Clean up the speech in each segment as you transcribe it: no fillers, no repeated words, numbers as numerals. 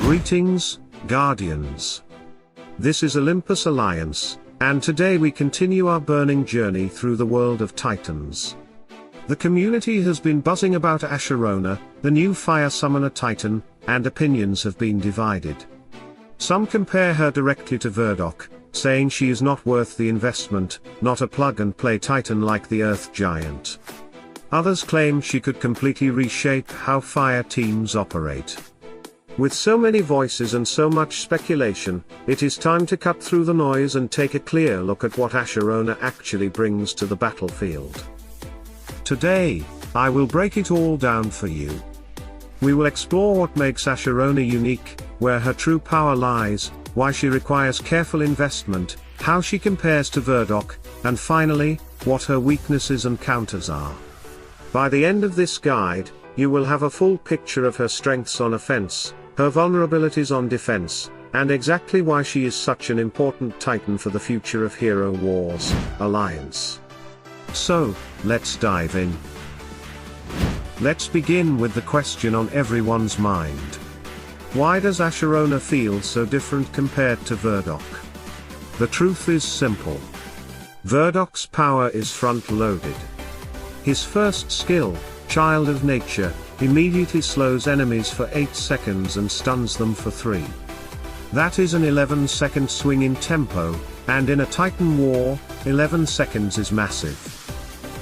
Greetings, Guardians. This is Olympus Alliance, and today we continue our burning journey through the world of Titans. The community has been buzzing about Asherona, the new fire summoner Titan, and opinions have been divided. Some compare her directly to Verdoc, saying she is not worth the investment, not a plug-and-play Titan like the Earth Giant. Others claim she could completely reshape how fire teams operate. With so many voices and so much speculation, it is time to cut through the noise and take a clear look at what Asherona actually brings to the battlefield. Today, I will break it all down for you. We will explore what makes Asherona unique, where her true power lies, why she requires careful investment, how she compares to Verdoc, and finally, what her weaknesses and counters are. By the end of this guide, you will have a full picture of her strengths on offense, her vulnerabilities on defense, and exactly why she is such an important Titan for the future of Hero Wars Alliance. So, let's dive in. Let's begin with the question on everyone's mind. Why does Asherona feel so different compared to Verdoc? The truth is simple. Verdoc's power is front-loaded. His first skill, Child of Nature, immediately slows enemies for 8 seconds and stuns them for 3. That is an 11-second swing in tempo, and in a Titan war, 11 seconds is massive.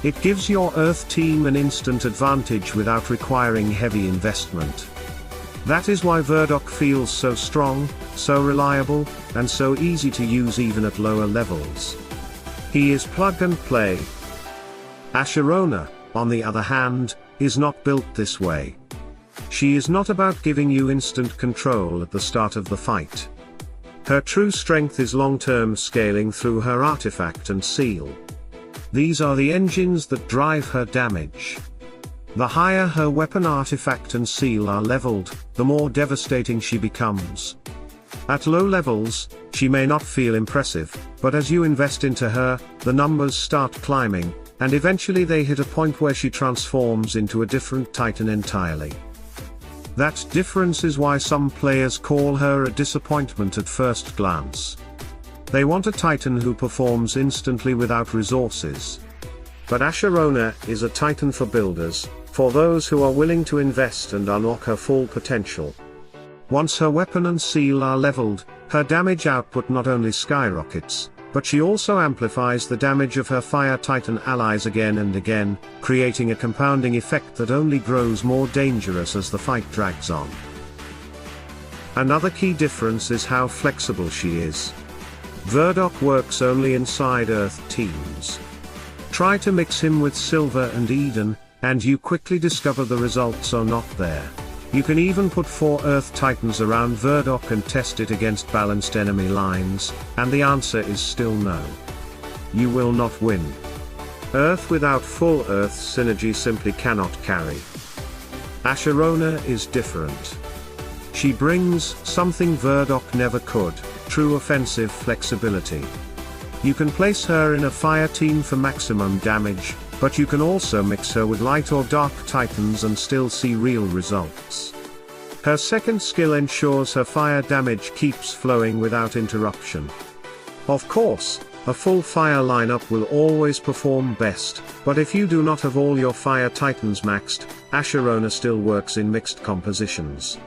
It gives your Earth team an instant advantage without requiring heavy investment. That is why Verdoc feels so strong, so reliable, and so easy to use even at lower levels. He is plug and play. Asherona, on the other hand, is not built this way. She is not about giving you instant control at the start of the fight. Her true strength is long-term scaling through her artifact and seal. These are the engines that drive her damage. The higher her weapon artifact and seal are leveled, the more devastating she becomes. At low levels, she may not feel impressive, but as you invest into her, the numbers start climbing, and eventually they hit a point where she transforms into a different Titan entirely. That difference is why some players call her a disappointment at first glance. They want a Titan who performs instantly without resources. But Asherona is a Titan for builders, for those who are willing to invest and unlock her full potential. Once her weapon and seal are leveled, her damage output not only skyrockets, but she also amplifies the damage of her Fire Titan allies again and again, creating a compounding effect that only grows more dangerous as the fight drags on. Another key difference is how flexible she is. Verdoc works only inside Earth teams. Try to mix him with Silver and Eden, and you quickly discover the results are not there. You can even put 4 Earth Titans around Verdoc and test it against balanced enemy lines, and the answer is still no. You will not win. Earth without full Earth synergy simply cannot carry. Asherona is different. She brings something Verdoc never could, true offensive flexibility. You can place her in a fire team for maximum damage, but you can also mix her with light or dark Titans and still see real results. Her second skill ensures her fire damage keeps flowing without interruption. Of course, a full fire lineup will always perform best, but if you do not have all your fire Titans maxed, Asherona still works in mixed compositions.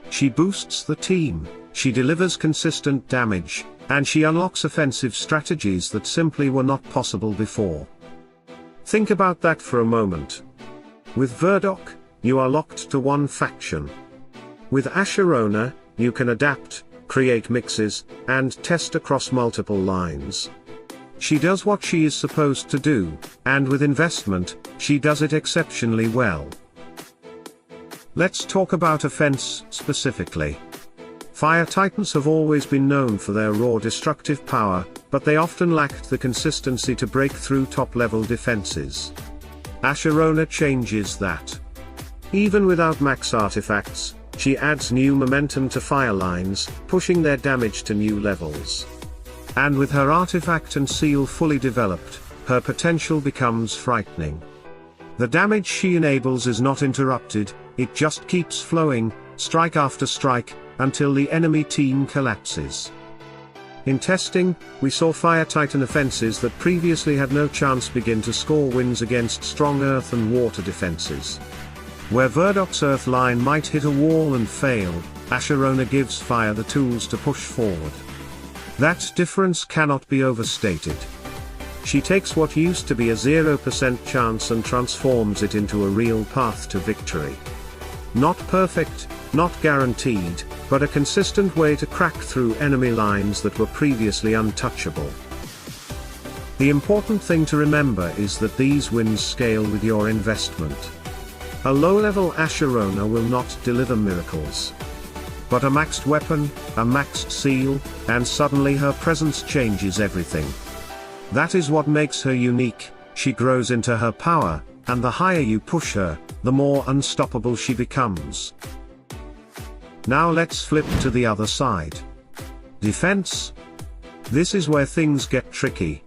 She boosts the team, she delivers consistent damage, and she unlocks offensive strategies that simply were not possible before. Think about that for a moment. With Verdoc, you are locked to one faction. With Asherona, you can adapt, create mixes, and test across multiple lines. She does what she is supposed to do, and with investment, she does it exceptionally well. Let's talk about offense specifically. Fire Titans have always been known for their raw destructive power, but they often lacked the consistency to break through top-level defenses. Asherona changes that. Even without max artifacts, she adds new momentum to fire lines, pushing their damage to new levels. And with her artifact and seal fully developed, her potential becomes frightening. The damage she enables is not interrupted, it just keeps flowing, strike after strike, until the enemy team collapses. In testing, we saw Fire Titan offenses that previously had no chance begin to score wins against strong earth and water defenses. Where Verdoc's earth line might hit a wall and fail, Asherona gives Fire the tools to push forward. That difference cannot be overstated. She takes what used to be a 0% chance and transforms it into a real path to victory. Not perfect, not guaranteed, but a consistent way to crack through enemy lines that were previously untouchable. The important thing to remember is that these wins scale with your investment. A low-level Asherona will not deliver miracles. But a maxed weapon, a maxed seal, and suddenly her presence changes everything. That is what makes her unique. She grows into her power, and the higher you push her, the more unstoppable she becomes. Now let's flip to the other side. Defense. This is where things get tricky.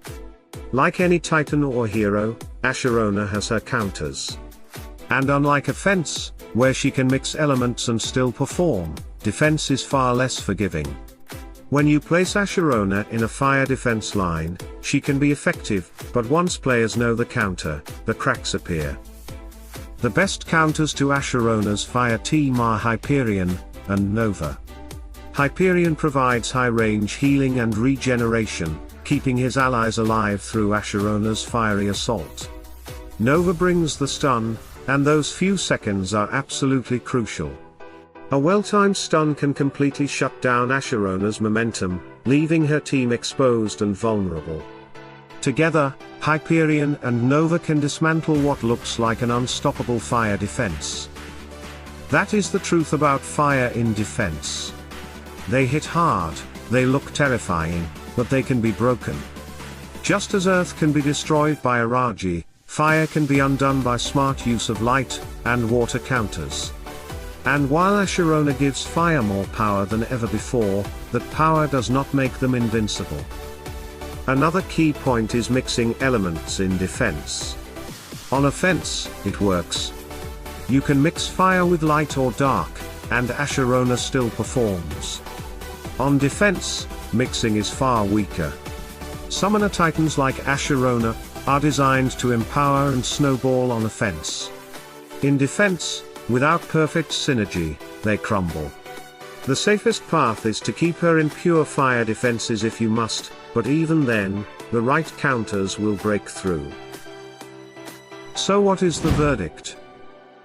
Like any Titan or hero, Asherona has her counters. And unlike offense, where she can mix elements and still perform, defense is far less forgiving. When you place Asherona in a fire defense line, she can be effective, but once players know the counter, the cracks appear. The best counters to Asherona's fire team are Hyperion and Nova. Hyperion provides high-range healing and regeneration, keeping his allies alive through Asherona's fiery assault. Nova brings the stun, and those few seconds are absolutely crucial. A well-timed stun can completely shut down Asherona's momentum, leaving her team exposed and vulnerable. Together, Hyperion and Nova can dismantle what looks like an unstoppable fire defense. That is the truth about fire in defense. They hit hard, they look terrifying, but they can be broken. Just as Earth can be destroyed by a Raji, fire can be undone by smart use of light and water counters. And while Asherona gives fire more power than ever before, that power does not make them invincible. Another key point is mixing elements in defense. On offense, it works. You can mix fire with light or dark, and Asherona still performs. On defense, mixing is far weaker. Summoner Titans like Asherona are designed to empower and snowball on offense. In defense, without perfect synergy, they crumble. The safest path is to keep her in pure fire defenses if you must, but even then, the right counters will break through. So what is the verdict?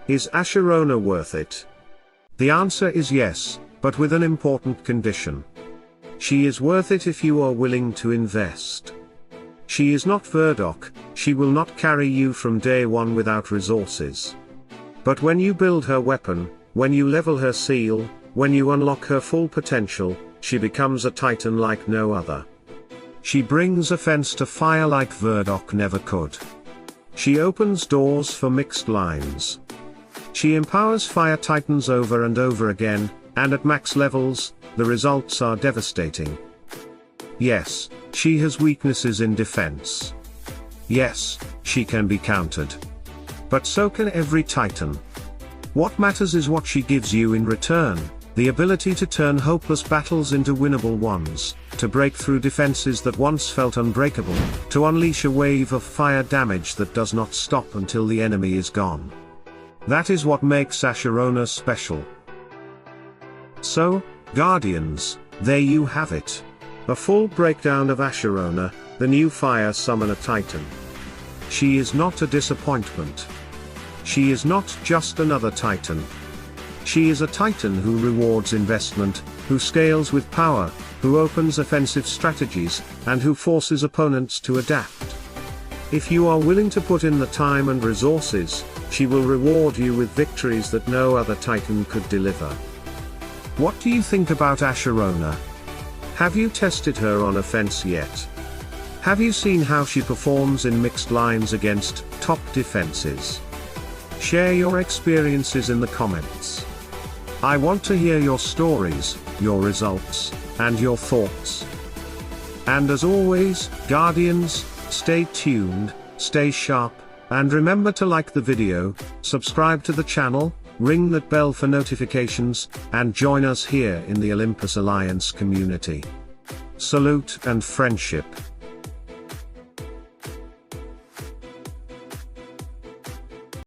Is Asherona worth it? The answer is yes, but with an important condition. She is worth it if you are willing to invest. She is not Verdoc, she will not carry you from day one without resources. But when you build her weapon, when you level her seal, when you unlock her full potential, she becomes a Titan like no other. She brings offense to fire like Verdoc never could. She opens doors for mixed lines. She empowers fire Titans over and over again, and at max levels, the results are devastating. Yes, she has weaknesses in defense. Yes, she can be countered. But so can every Titan. What matters is what she gives you in return, the ability to turn hopeless battles into winnable ones, to break through defenses that once felt unbreakable, to unleash a wave of fire damage that does not stop until the enemy is gone. That is what makes Asherona special. So, Guardians, there you have it. A full breakdown of Asherona, the new Fire Summoner Titan. She is not a disappointment. She is not just another Titan. She is a Titan who rewards investment, who scales with power, who opens offensive strategies, and who forces opponents to adapt. If you are willing to put in the time and resources, she will reward you with victories that no other Titan could deliver. What do you think about Asherona? Have you tested her on offense yet? Have you seen how she performs in mixed lines against top defenses? Share your experiences in the comments. I want to hear your stories, your results, and your thoughts. And as always, Guardians, stay tuned, stay sharp, and remember to like the video, subscribe to the channel, ring that bell for notifications, and join us here in the Olympus Alliance community. Salute and friendship.